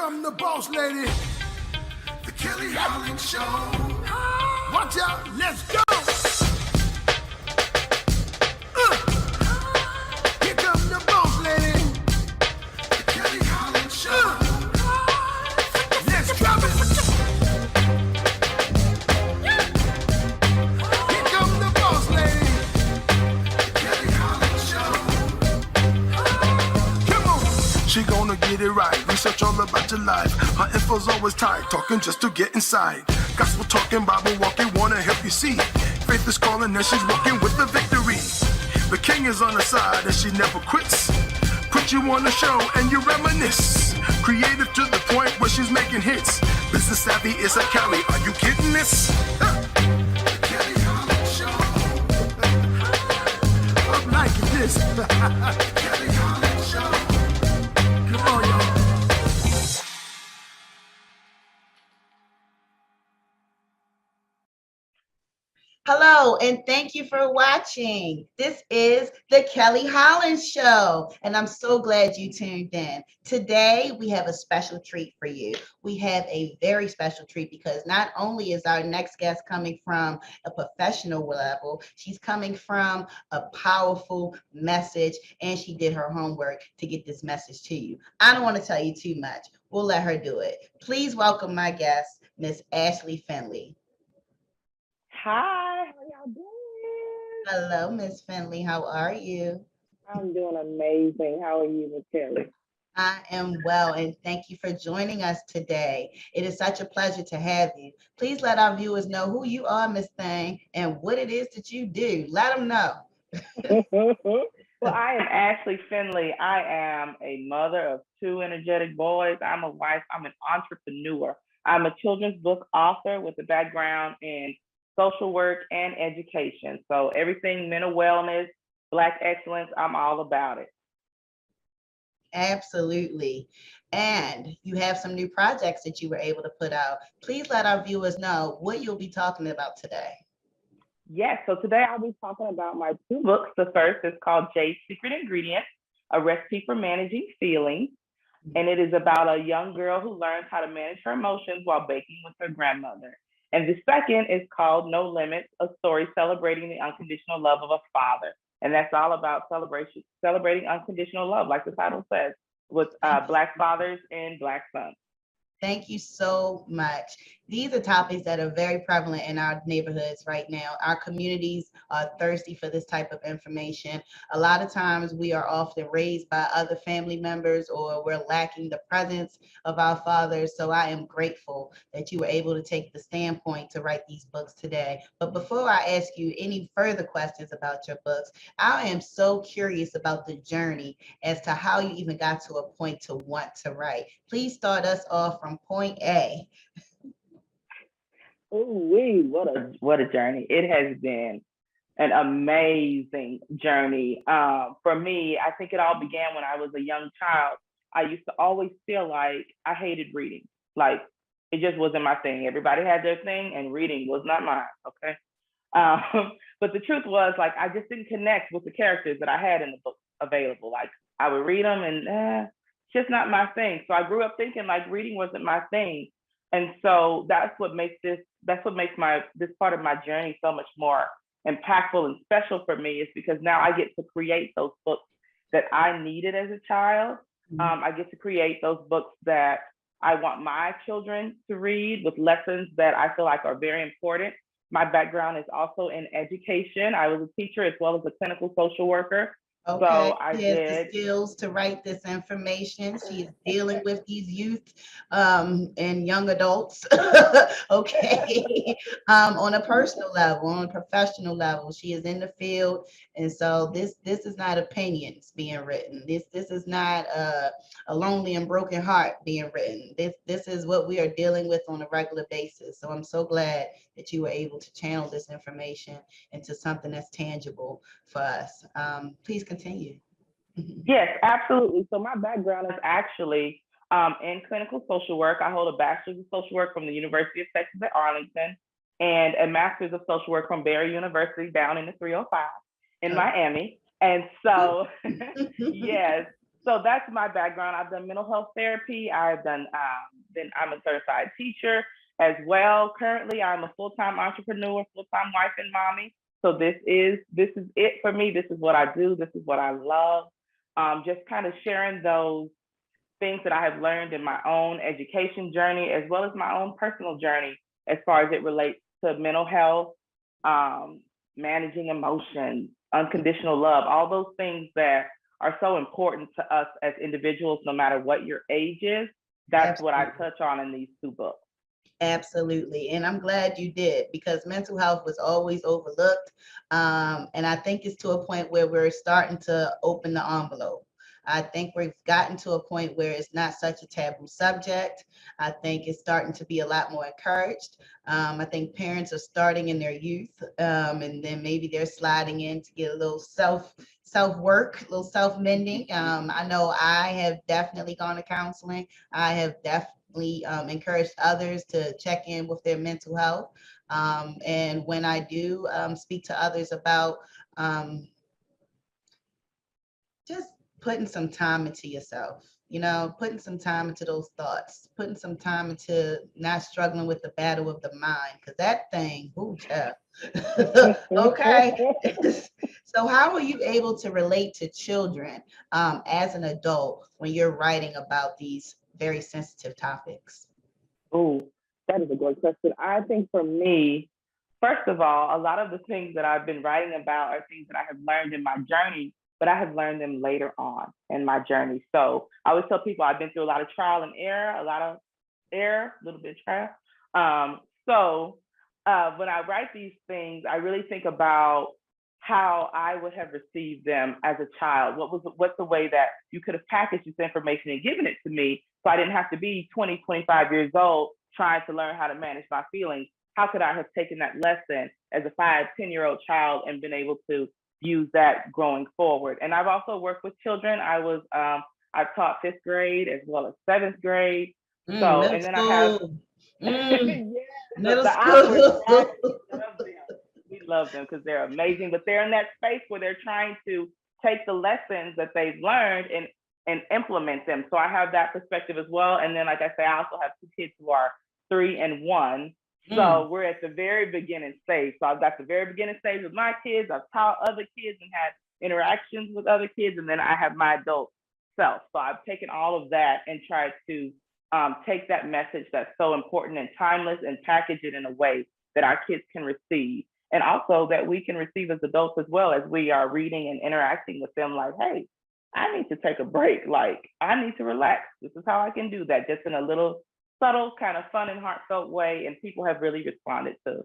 come the boss lady, the Kelly Holland Show. Watch out, let's go. Here come the boss lady, the Kelly Holland Show. Let's drop it. Here come the boss lady, the Kelly Holland Show. Come on. She gonna get it right, research all about your life. Her info's always tight, talking just to get inside. Gospel talking, Bible walking, wanna help you see. Faith is calling and she's walking with the victory. The king is on her side and she never quits. Put you on the show and you reminisce. Creative to the point where she's making hits. Business savvy is a Kelly, are you getting this? The Kelly Holland Show. I'm liking this. The Kelly Holland Show. Come on, y'all. Hello, and thank you for watching. This is the Kelly Holland Show, and I'm so glad you tuned in. Today, we have a special treat for you. We have a very special treat because not only is our next guest coming from a professional level, she's coming from a powerful message, and she did her homework to get this message to you. I don't want to tell you too much. We'll let her do it. Please welcome my guest, Miss Ashley Finley. Hi, how y'all doing? Hello, Miss Finley. How are you? I'm doing amazing. How are you, Miss Kelly? I am well, and thank you for joining us today. It is such a pleasure to have you. Please let our viewers know who you are, Miss Thing, and what it is that you do. Let them know. Well, I am Ashley Finley. I am a mother of two energetic boys. I'm a wife. I'm an entrepreneur. I'm a children's book author with a background in social work and education. So everything mental wellness, Black excellence, I'm all about it. Absolutely. And you have some new projects that you were able to put out. Please let our viewers know what you'll be talking about today. Yes, so today I'll be talking about my two books. The first is called J's Secret Ingredients, a recipe for managing feelings. And it is about a young girl who learns how to manage her emotions while baking with her grandmother. And the second is called No Limits, a story celebrating the unconditional love of a father. And that's all about celebrating unconditional love, like the title says, with Black fathers and Black sons. Thank you so much. These are topics that are very prevalent in our neighborhoods right now. Our communities are thirsty for this type of information. A lot of times we are often raised by other family members or we're lacking the presence of our fathers. So I am grateful that you were able to take the standpoint to write these books today. But before I ask you any further questions about your books, I am so curious about the journey as to how you even got to a point to want to write. Please start us off from point A. Ooh, what a journey. It has been an amazing journey. For me, I think it all began when I was a young child. I used to always feel like I hated reading. Like it just wasn't my thing. Everybody had their thing and reading was not mine, okay? But the truth was like, I just didn't connect with the characters that I had in the book available. Like I would read them and it's just not my thing. So I grew up thinking like reading wasn't my thing. And so that's what makes this part of my journey so much more impactful and special for me, is because now I get to create those books that I needed as a child. I get to create those books that I want my children to read with lessons that I feel like are very important. My background is also in education. I was a teacher as well as a clinical social worker. Okay, so I she has did the skills to write this information. She is dealing with these youth and young adults, okay, on a personal level, on a professional level. She is in the field, and so this is not opinions being written. This is not a lonely and broken heart being written. This is what we are dealing with on a regular basis. So I'm so glad that you were able to channel this information into something that's tangible for us. Please continue. Yes, absolutely. So my background is actually in clinical social work. I hold a bachelor's of social work from the University of Texas at Arlington and a master's of social work from Barry University down in the 305 in Miami. And so, yes, So that's my background. I've done mental health therapy. I've done, then I'm a certified teacher as well. Currently, I'm a full-time entrepreneur, full-time wife and mommy. So this is it for me. This is what I do. This is what I love. Just kind of sharing those things that I have learned in my own education journey, as well as my own personal journey, as far as it relates to mental health, managing emotions, unconditional love, all those things that are so important to us as individuals, no matter what your age is. That's what I touch on in these two books. Absolutely. And I'm glad you did, because mental health was always overlooked. And I think it's to a point where we're starting to open the envelope. I think we've gotten to a point where it's not such a taboo subject. I think it's starting to be a lot more encouraged. I think parents are starting in their youth, and then maybe they're sliding in to get a little self-work, a little self-mending. I know I have definitely gone to counseling. I have definitely encouraged others to check in with their mental health. And when I do speak to others about just putting some time into yourself, putting some time into those thoughts, putting some time into not struggling with the battle of the mind, because that thing, ooh, child. Okay. So how are you able to relate to children as an adult when you're writing about these very sensitive topics? Oh, that is a great question. I think for me, first of all, a lot of the things that I've been writing about are things that I have learned in my journey, but I have learned them later on in my journey. So I always tell people I've been through a lot of trial and error, a little bit of trial. When I write these things, I really think about how I would have received them as a child. What's the way that you could have packaged this information and given it to me, so I didn't have to be 20, 25 years old trying to learn how to manage my feelings? How could I have taken that lesson as a 5, 10-year-old child and been able to use that growing forward? And I've also worked with children. I've taught 5th grade as well as 7th grade. So, and then I have Middle the school. we love them because they're amazing, but they're in that space where they're trying to take the lessons that they've learned and implement them. So I have that perspective as well. And then, like I say, I also have 2 kids who are 3 and 1. So we're at the very beginning stage. So I've got the very beginning stage with my kids. I've taught other kids and had interactions with other kids. And then I have my adult self. So I've taken all of that and tried to take that message that's so important and timeless and package it in a way that our kids can receive. And also that we can receive as adults as well, as we are reading and interacting with them, like, hey, I need to take a break. Like, I need to relax. This is how I can do that, just in a little subtle, kind of fun and heartfelt way. And people have really responded to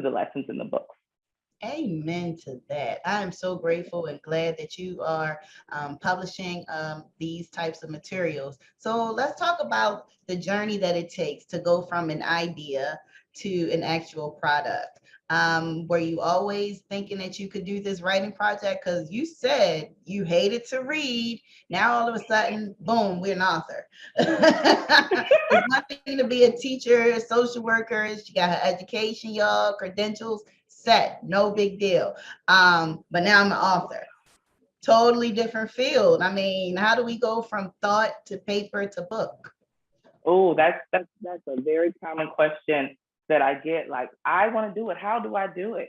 the lessons in the books. Amen to that. I am so grateful and glad that you are publishing these types of materials. So let's talk about the journey that it takes to go from an idea to an actual product. Were you always thinking that you could do this writing project? Because you said you hated to read. Now all of a sudden, boom, we're an author. It's one thing to be a teacher, a social worker. She got her education, y'all, credentials set, no big deal. But now I'm an author. Totally different field. I mean, how do we go from thought to paper to book? Oh, that's a very common question that I get. Like, I want to do it. How do I do it?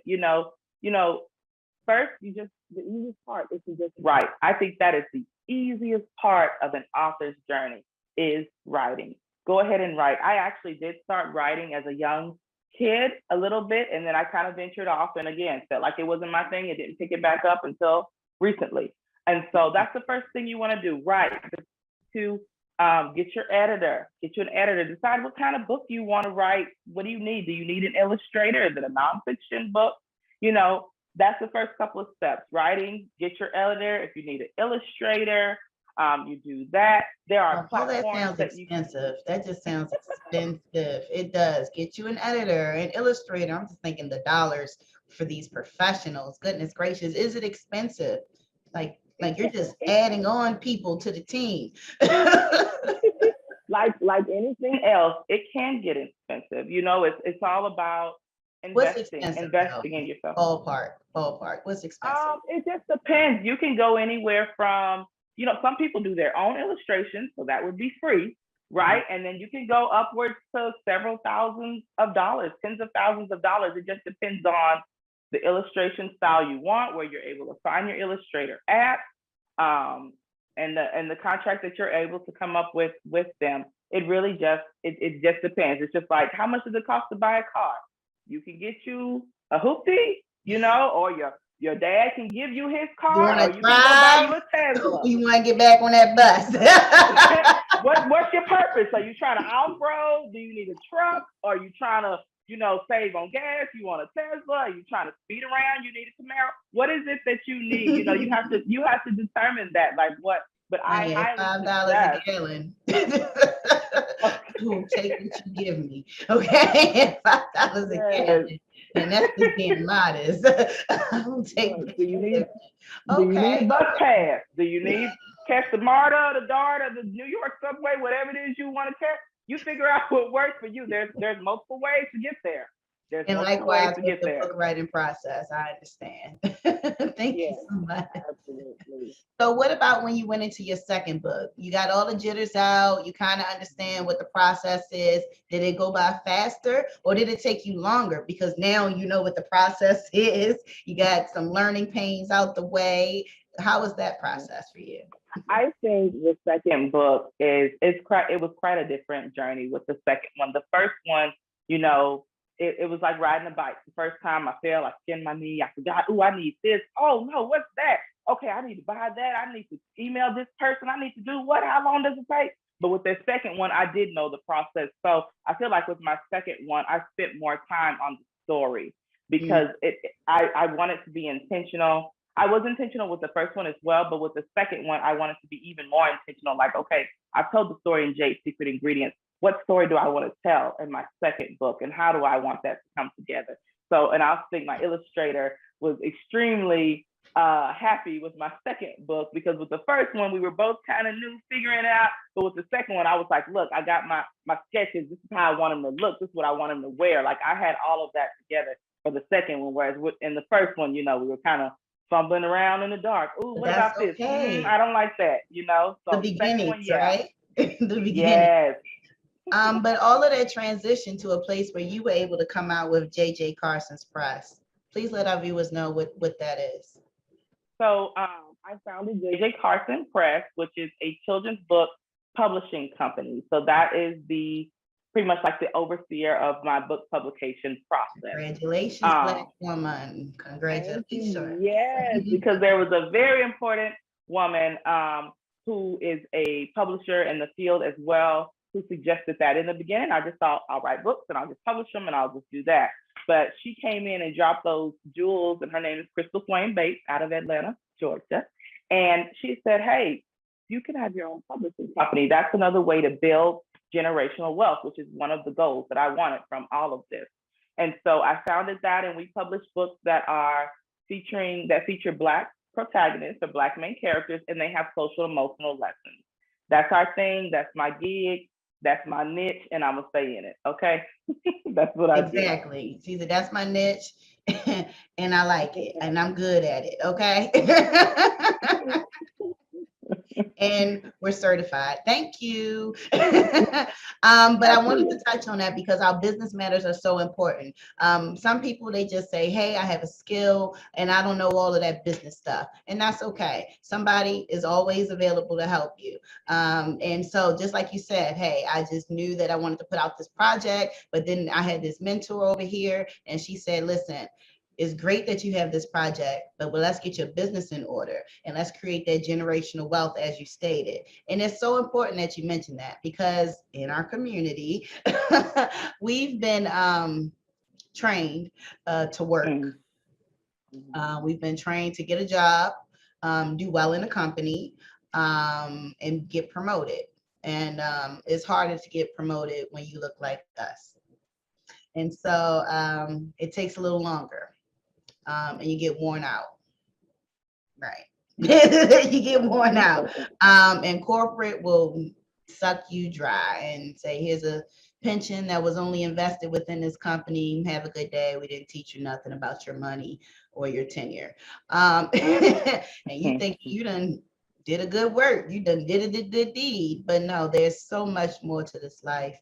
First, the easiest part is to just write. I think that is the easiest part of an author's journey, is writing. Go ahead and write. I actually did start writing as a young kid a little bit, and then I kind of ventured off, and again, felt like it wasn't my thing. It didn't pick it back up until recently. And so that's the first thing you want to do, write. To get you an editor, decide what kind of book you want to write. What do you need? Do you need an illustrator? Is it a nonfiction book? That's the first couple of steps. Writing, get your editor. If you need an illustrator, you do that. There are platforms that sounds expensive. That just sounds expensive. It does. Get you an editor, an illustrator. I'm just thinking the dollars for these professionals. Goodness gracious, is it expensive? Like you're just adding on people to the team. like anything else, it can get expensive. It's all about investing in yourself. Ballpark. What's expensive? It just depends. You can go anywhere from some people do their own illustrations, so that would be free, right? And then you can go upwards to several thousands of dollars, tens of thousands of dollars. It just depends on the illustration style you want, where you're able to find your illustrator at, and the contract that you're able to come up with them. It really it just depends. It's just like, how much does it cost to buy a car? You can get you a hoopty, or your dad can give you his car, or you can go buy you a Tesla. You want to get back on that bus. What's your purpose? Are you trying to off-road? Do you need a truck? Are you trying to, save on gas? You want a Tesla? Are you trying to speed around? You need a Camaro? What is it that you need? You have to determine that, like what. But I $5 a gallon. We'll take what you give me. Okay. $5 a gallon. And that's just being modest. I'll take what you need. Do you need bus pass? Do you need catch the MARTA, the DART, or the New York subway, whatever it is you want to catch? You figure out what works for you. There's multiple ways to get there. And likewise with the book writing process, I understand. Thank you so much. Absolutely. So what about when you went into your second book? You got all the jitters out, you kind of understand what the process is. Did it go by faster, or did it take you longer? Because now you know what the process is. You got some learning pains out the way. How was that process for you? I think the second book it was quite a different journey with the second one. The first one, it was like riding a bike. The first time I fell, I skinned my knee. I forgot, I need this. Oh no, what's that? Okay, I need to buy that. I need to email this person. I need to do what? How long does it take? But with the second one, I did know the process. So I feel like with my second one, I spent more time on the story because I wanted to be intentional. I was intentional with the first one as well, but with the second one, I wanted to be even more intentional. Like, okay, I told the story in Jade's Secret Ingredients. What story do I want to tell in my second book, and how do I want that to come together? So, and I think my illustrator was extremely happy with my second book, because with the first one, we were both kind of new, figuring it out. But with the second one, I was like, look, I got my sketches. This is how I want them to look. This is what I want them to wear. Like, I had all of that together for the second one, whereas in the first one, we were kind of fumbling around in the dark. Ooh, what about this? I don't like that, So the beginnings, right? The beginning. Yes. But all of that transition to a place where you were able to come out with JJ Carson's Press. Please let our viewers know what that is. So I founded JJ Carson Press, which is a children's book publishing company. So that is pretty much like the overseer of my book publication process. Congratulations, Black woman. Congratulations. Yes, because there was a very important woman who is a publisher in the field as well, who suggested that. In the beginning, I just thought, I'll write books and I'll just publish them and I'll just do that. But she came in and dropped those jewels, and her name is Crystal Swain Bates out of Atlanta, Georgia. And she said, hey, you can have your own publishing company. That's another way to build generational wealth, which is one of the goals that I wanted from all of this. And so I founded that, and we publish books that feature Black protagonists or Black main characters, and they have social emotional lessons. That's our thing. That's my gig. That's my niche, and I'm gonna stay in it. Okay, that's what I do. Exactly. See, that's my niche, and I like it, and I'm good at it. Okay. And we're certified. Thank you. But I wanted to touch on that because our business matters are so important. Some people, they just say, hey, I have a skill and I don't know all of that business stuff. And that's okay. Somebody is always available to help you. And so just like you said, hey, I just knew that I wanted to put out this project, but then I had this mentor over here and she said, listen, it's great that you have this project, but let's get your business in order and let's create that generational wealth as you stated. And it's so important that you mentioned that because in our community, we've been trained to work. We've been trained to get a job, do well in a company, and get promoted. And it's harder to get promoted when you look like us. And so it takes a little longer. And you get worn out, right? You get worn out. And corporate will suck you dry and say, here's a pension that was only invested within this company. Have a good day. We didn't teach you nothing about your money or your tenure. And you think you done did a good work. You done did a good deed. But no, there's so much more to this life.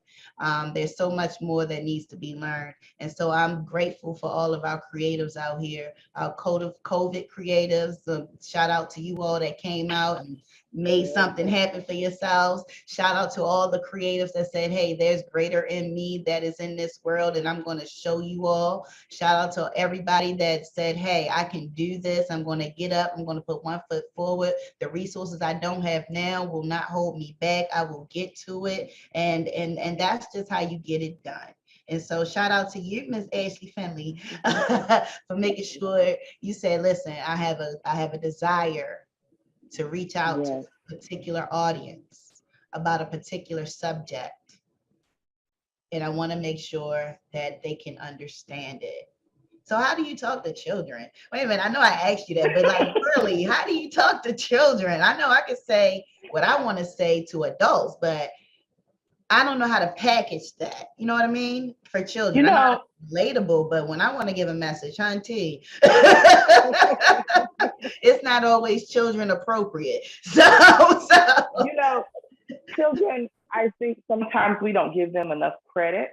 There's so much more that needs to be learned. And so I'm grateful for all of our creatives out here, our COVID creatives. Shout out to you all that came out and made something happen for yourselves. Shout out to all the creatives that said, hey, there's greater in me that is in this world, and I'm going to show you all. Shout out to everybody that said, hey, I can do this. I'm going to get up. I'm going to put one foot forward. The resources I don't have now will not hold me back. I will get to it. And that's just how you get it done. And so shout out to you, Miss Ashley Finley, for making sure you said, listen, I have a desire to reach out to a particular audience about a particular subject. And I want to make sure that they can understand it. So how do you talk to children? Wait a minute, I know I asked you that, but like really, how do you talk to children? I know I could say what I want to say to adults, but I don't know how to package that. You know what I mean? For children. You know, I know it's relatable, but when I want to give a message, auntie, it's not always children appropriate. So you know, children, I think sometimes we don't give them enough credit.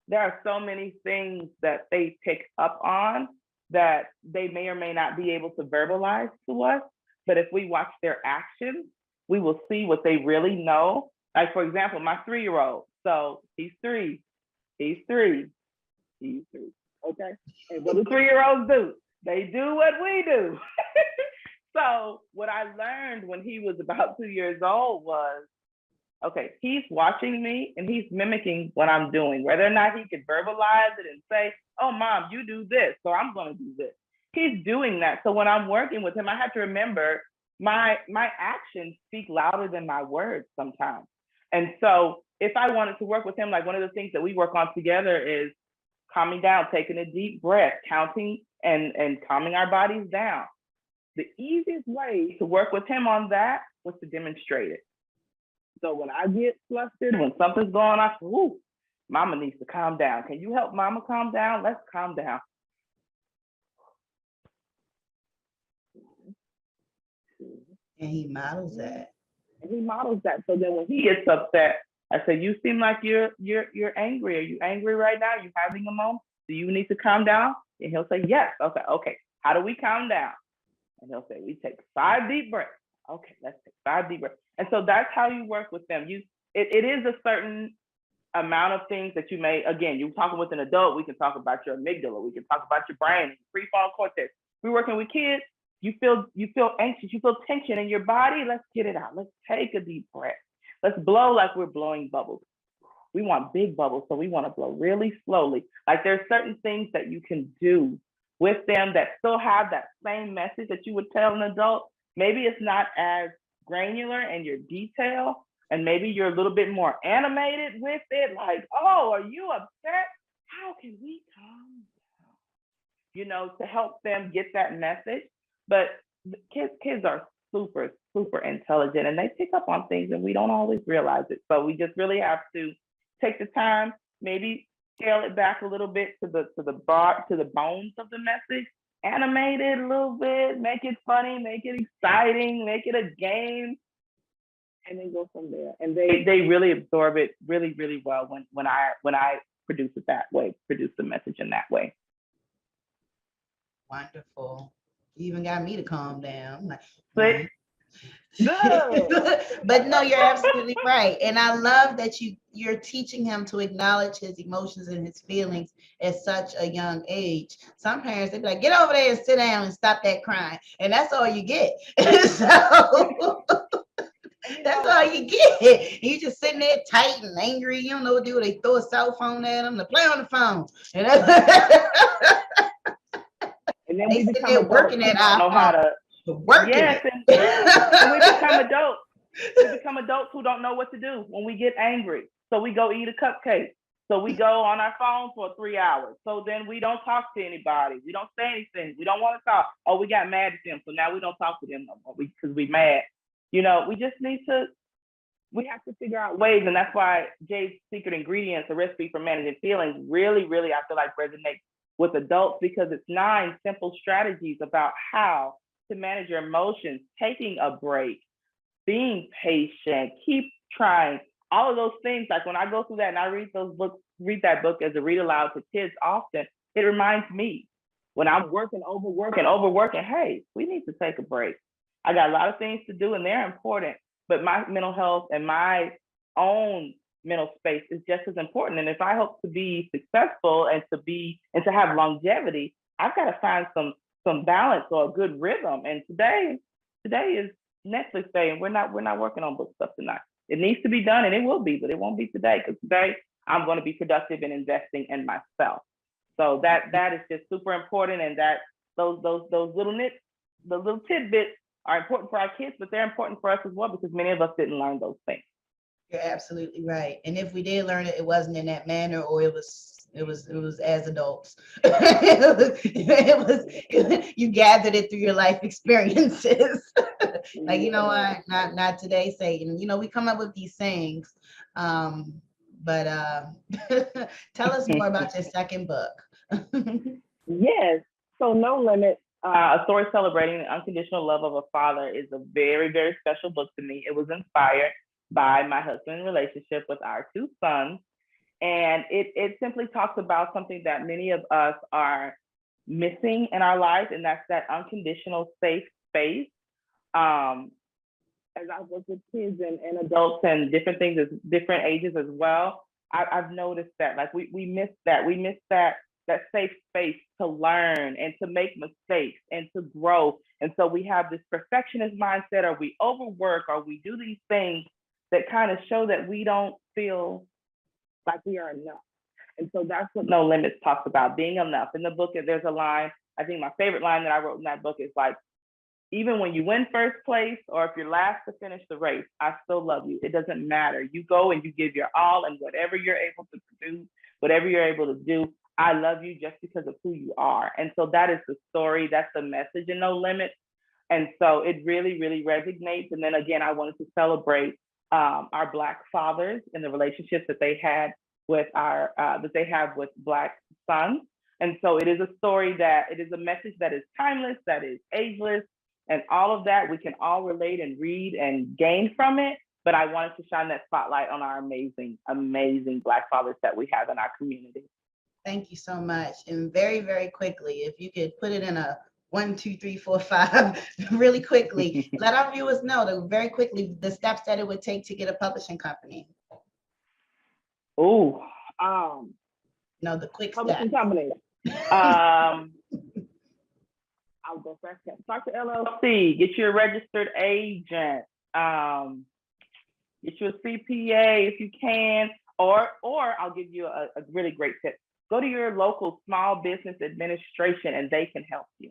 There are so many things that they pick up on that they may or may not be able to verbalize to us. But if we watch their actions, we will see what they really know. Like, for example, my 3-year-old. So he's 3. He's 3. He's 3. Okay. And what do 3-year-olds do? They do what we do. So what I learned when he was about 2 years old was, okay, he's watching me and he's mimicking what I'm doing, whether or not he could verbalize it and say, oh, mom, you do this, so I'm going to do this. He's doing that. So when I'm working with him, I have to remember my actions speak louder than my words sometimes. And so if I wanted to work with him, like one of the things that we work on together is calming down, taking a deep breath, counting and calming our bodies down. The easiest way to work with him on that was to demonstrate it. So when I get flustered, when something's going on, I say, ooh, mama needs to calm down. Can you help mama calm down? Let's calm down. and he models that. And he models that. So then when he gets upset, I say, you seem like you're angry. Are you angry right now? Are you having a moment? Do you need to calm down? And he'll say, yes. Okay. How do we calm down? And he'll say, we take 5 deep breaths. Okay, let's take 5 deep breaths. And so that's how you work with them. It is a certain amount of things that you may, again, you're talking with an adult, we can talk about your amygdala, we can talk about your brain, prefrontal cortex. We're working with kids, you feel anxious, you feel tension in your body, let's get it out. Let's take a deep breath. Let's blow like we're blowing bubbles. We want big bubbles, so we want to blow really slowly. Like there's certain things that you can do with them that still have that same message that you would tell an adult. Maybe it's not as granular in your detail, and maybe you're a little bit more animated with it. Like, oh, are you upset? How can we calm down? You know, to help them get that message. But kids are super, super intelligent, and they pick up on things, and we don't always realize it. So we just really have to take the time, maybe scale it back a little bit to the bones of the message, animate it a little bit, make it funny, make it exciting, make it a game, and then go from there. And they really absorb it really, really well when I produce it that way, produce the message in that way. Wonderful. You even got me to calm down. But but no, you're absolutely right. And I love that you're teaching him to acknowledge his emotions and his feelings at such a young age. Some parents, they'd be like, get over there and sit down and stop that crying. And that's all you get. So that's all you get. You just sitting there tight and angry. You don't know what to do. They throw a cell phone at him to play on the phone. And then they we sit become there adults, working at our know how to working. Yes, and we become adults. We become adults who don't know what to do when we get angry. So we go eat a cupcake. So we go on our phone for 3 hours. So then we don't talk to anybody. We don't say anything. We don't want to talk. Oh, we got mad at them. So now we don't talk to them no more because we mad. You know, we just need to, we have to figure out ways. And that's why Jay's secret ingredients, a recipe for managing feelings, really, really, I feel like resonates with adults because it's 9 simple strategies about how to manage your emotions, taking a break, being patient, keep trying, all of those things. Like when I go through that and I read that book as a read aloud to kids often, it reminds me when I'm working, overworking, hey, we need to take a break. I got a lot of things to do and they're important, but my mental health and my own mental space is just as important. And if I hope to be successful and to have longevity, I've got to find some balance or a good rhythm. And today is Netflix day, and we're not working on book stuff tonight. It needs to be done, and it will be, but it won't be today, because today I'm going to be productive in investing in myself. So that is just super important, and that those little nits, the little tidbits are important for our kids, but they're important for us as well, because many of us didn't learn those things. You're absolutely right. And if we did learn it, it wasn't in that manner, or it was as adults. You gathered it through your life experiences. Like, you know what, not today, Satan. You know, we come up with these sayings. But tell us more about your second book. Yes. So No Limit, A Story Celebrating the Unconditional Love of a Father, is a very, very special book to me. It was inspired by my husband's relationship with our two sons. And it simply talks about something that many of us are missing in our lives, and that's that unconditional safe space. As I work with kids and adults and different things at different ages as well, I've noticed that, like, we miss that. We miss that safe space to learn and to make mistakes and to grow. And so we have this perfectionist mindset, or we overwork, or we do these things that kind of show that we don't feel like we are enough. And so that's what No Limits talks about, being enough. In the book, there's a line, I think my favorite line that I wrote in that book is like, even when you win first place, or if you're last to finish the race, I still love you. It doesn't matter. You go and you give your all, and whatever you're able to produce, whatever you're able to do, I love you just because of who you are. And so that is the story. That's the message in No Limits. And so it really, really resonates. And then again, I wanted to celebrate our Black fathers and the relationships that they had with that they have with Black sons. And so it is a story it is a message that is timeless, that is ageless, and all of that. We can all relate and read and gain from it. But I wanted to shine that spotlight on our amazing, amazing Black fathers that we have in our community. Thank you so much. And very, very quickly, if you could put it in a 1, 2, 3, 4, 5, really quickly, let our viewers know very quickly the steps that it would take to get a publishing company. Oh, no, the quick publishing steps. company. I'll go first. Start the LLC. Get you a registered agent. Get you a CPA if you can, or I'll give you a really great tip. Go to your local small business administration, and they can help you.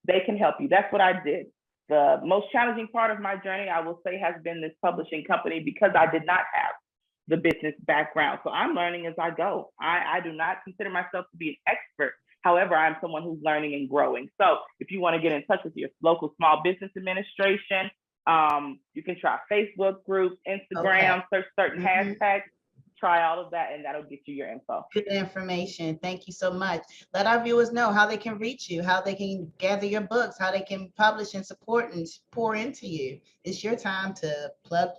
They can help you. That's what I did. The most challenging part of my journey, I will say, has been this publishing company, because I did not have the business background. So I'm learning as I go. I do not consider myself to be an expert. However, I'm someone who's learning and growing. So if you want to get in touch with your local small business administration, you can try Facebook groups, Instagram, search certain hashtags, try all of that, and that'll get you your info. Good information. Thank you so much. Let our viewers know how they can reach you, how they can gather your books, how they can publish and support and pour into you. It's your time to plug.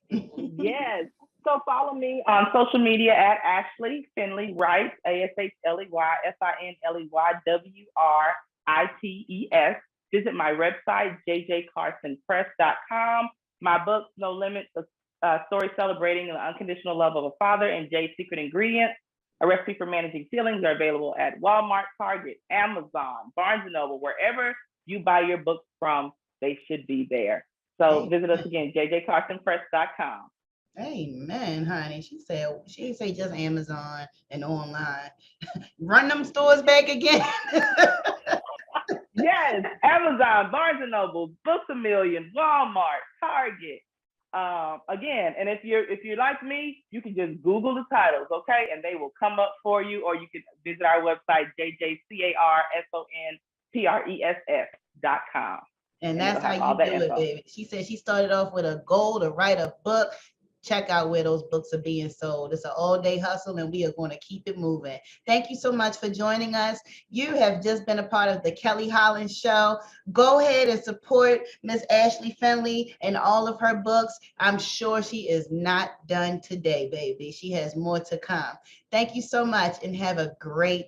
Yes. So follow me on social media at Ashley Finley Writes, ASHLEY FINLEYWRITES. Visit my website, jjcarsonpress.com. My books, No Limits, A Story Celebrating the Unconditional Love of a Father, and J's Secret Ingredients, A Recipe for Managing Feelings, are available at Walmart, Target, Amazon, Barnes & Noble. Wherever you buy your books from, they should be there. So visit us again, jjcarsonpress.com. Amen, honey. She didn't say just Amazon and online. Run them stores back again. Yes, Amazon, Barnes & Noble, Books A Million, Walmart, Target. Again, and if you're like me, you can just Google the titles, okay? And they will come up for you, or you can visit our website, jjcarsonpress.com. And that's how you do it, baby. She said she started off with a goal to write a book. check out where those books are being sold. It's an all-day hustle, and we are going to keep it moving. Thank you so much for joining us. You have just been a part of the Kelly Hollins Show. Go ahead and support Miss Ashley Finley and all of her books. I'm sure she is not done today, baby. She has more to come. Thank you so much, and have a great